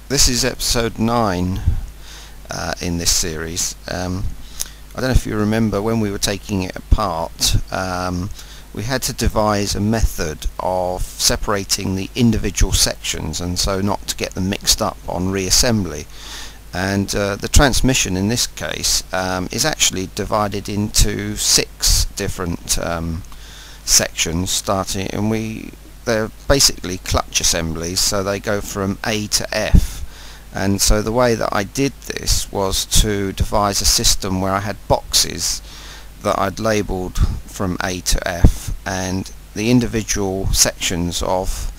This is episode 9 in this series. I don't know if you remember when we were taking it apart, we had to devise a method of separating the individual sections, and so not to get them mixed up on reassembly. And the transmission in this case is actually divided into 6 different sections, starting, and they're basically clutch assemblies, so they go from A to F. And so the way that I did this was to devise a system where I had boxes that I'd labelled from A to F, and the individual sections of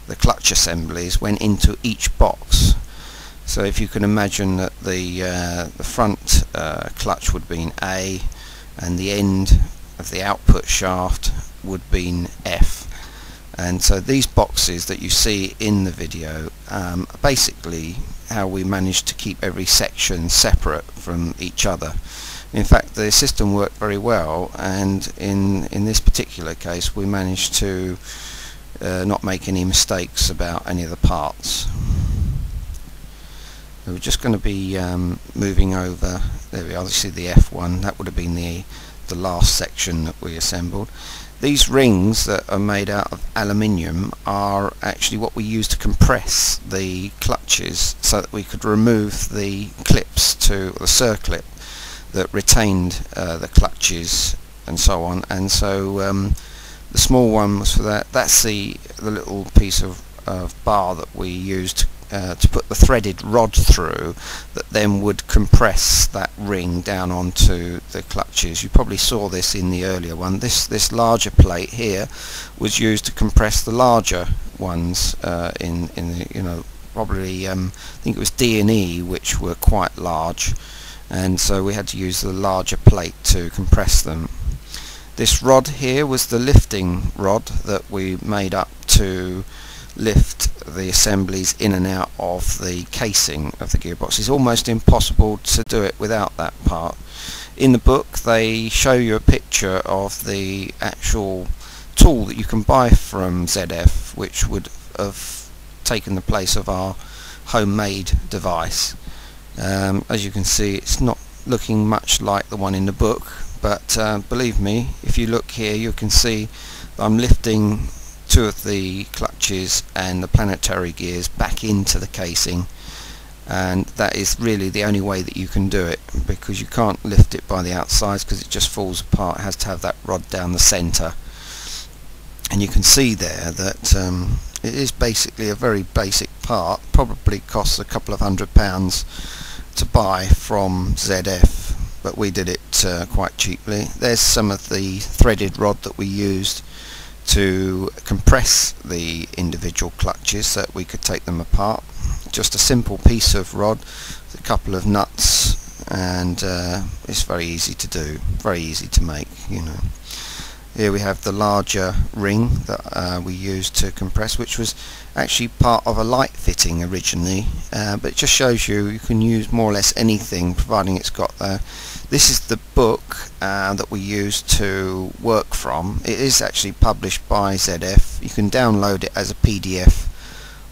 the clutch assemblies went into each box. So if you can imagine that the front clutch would be in A, and the end of the output shaft would be in F. And so these boxes that you see in the video are basically how we managed to keep every section separate from each other. In fact, the system worked very well, and in this particular case we managed to not make any mistakes about any of the parts. So we're just going to be moving over. There we are. You see the F1, that would have been the last section that we assembled. These rings that are made out of aluminium are actually what we use to compress the clutches, so that we could remove the clips to the circlip that retained the clutches and so on. And so the small one was for that. That's the little piece of bar that we used to put the threaded rod through, that then would compress that ring down onto the clutches. You probably saw this in the earlier one. This larger plate here was used to compress the larger ones in the, probably I think it was D and E, which were quite large, and so we had to use the larger plate to compress them. This rod here was the lifting rod that we made up to lift the assemblies in and out of the casing of the gearbox. It's almost impossible to do it without that part. In the book they show you a picture of the actual tool that you can buy from ZF, which would have taken the place of our homemade device. As you can see, it's not looking much like the one in the book, but believe me, if you look here you can see that I'm lifting 2 of the clutches and the planetary gears back into the casing, and that is really the only way that you can do it, because you can't lift it by the outsides because it just falls apart. It has to have that rod down the centre, and you can see there that it is basically a very basic part. Probably costs a couple of £100 to buy from ZF, but we did it quite cheaply. There's some of the threaded rod that we used to compress the individual clutches so that we could take them apart. Just a simple piece of rod with a couple of nuts, and it's very easy to do, very easy to make. Here we have the larger ring that we used to compress, which was actually part of a light fitting originally, but it just shows you can use more or less anything providing it's got there. This is the book that we use to work from. It is actually published by ZF. You can download it as a PDF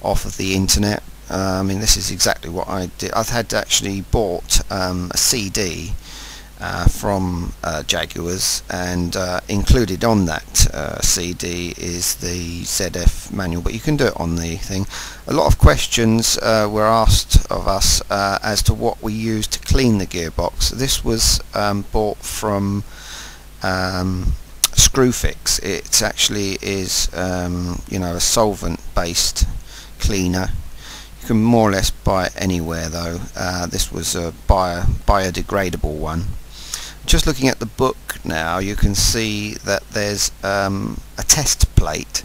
off of the internet. This is exactly what I did. I've had actually bought a CD from Jaguars, and included on that CD is the ZF manual, but you can do it on the thing. A lot of questions were asked of us as to what we used to clean the gearbox. This was bought from Screwfix. It actually is a solvent based cleaner. You can more or less buy it anywhere though. This was a biodegradable one. Just looking at the book now, you can see that there's a test plate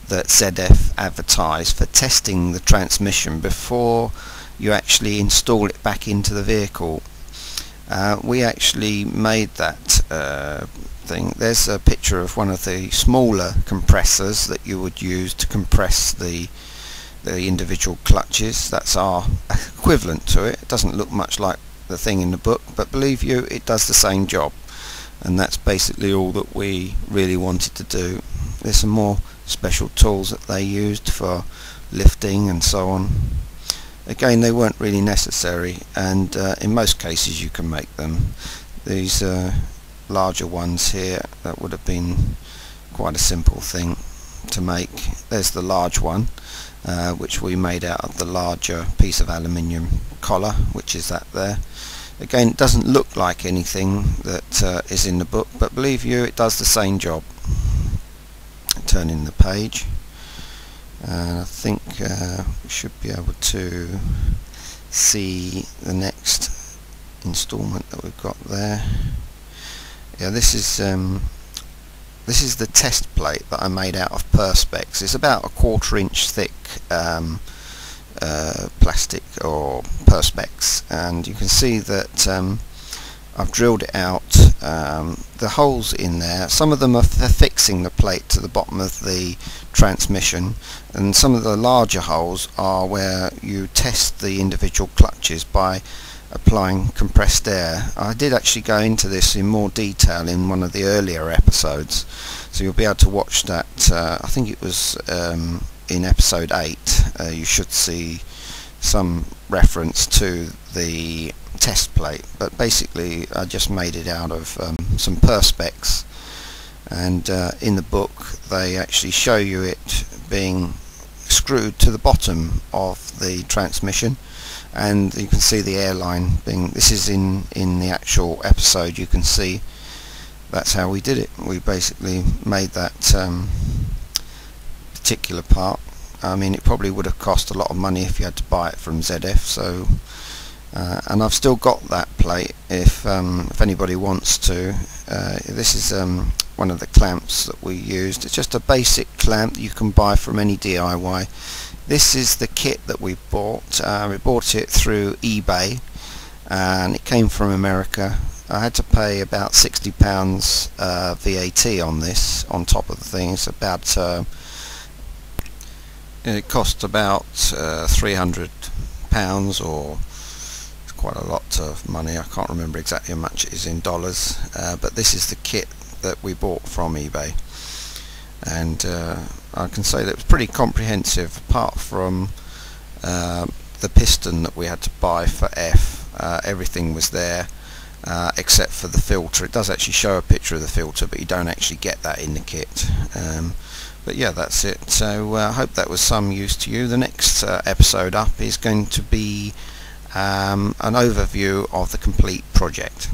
that ZF advertised for testing the transmission before you actually install it back into the vehicle. We actually made that thing. There's a picture of one of the smaller compressors that you would use to compress the individual clutches. That's our equivalent to it. It doesn't look much like the thing in the book, but believe you, it does the same job, and that's basically all that we really wanted to do. There's some more special tools that they used for lifting and so on. Again, they weren't really necessary, and in most cases you can make them. These larger ones here, that would have been quite a simple thing to make. There's the large one, which we made out of the larger piece of aluminium collar, which is that there. Again, it doesn't look like anything that is in the book, but believe you, it does the same job. Turn in the page, and I think we should be able to see the next installment that we've got there. Yeah, this is the test plate that I made out of perspex. It's about a 1/4 inch thick plastic or perspex, and you can see that I've drilled it out. The holes in there, some of them are fixing the plate to the bottom of the transmission, and some of the larger holes are where you test the individual clutches by applying compressed air. I did actually go into this in more detail in one of the earlier episodes, so you'll be able to watch that. I think it was in episode 8. You should see some reference to the test plate, but basically I just made it out of some perspex, and in the book they actually show you it being screwed to the bottom of the transmission, and you can see the airline being, this is in the actual episode, you can see that's how we did it. We basically made that particular part. I mean, it probably would have cost a lot of money if you had to buy it from ZF, so and I've still got that plate if anybody wants to. This is one of the clamps that we used. It's just a basic clamp that you can buy from any DIY. This is the kit that we bought. We bought it through eBay, and it came from America. I had to pay about £60 VAT on this, on top of the thing. It's about it cost about £300, or it's quite a lot of money. I can't remember exactly how much it is in dollars, but this is the kit that we bought from eBay, and I can say that it was pretty comprehensive. Apart from the piston that we had to buy for F, everything was there, except for the filter. It does actually show a picture of the filter, but you don't actually get that in the kit. But yeah, that's it. So I hope that was some use to you. The next episode up is going to be an overview of the complete project.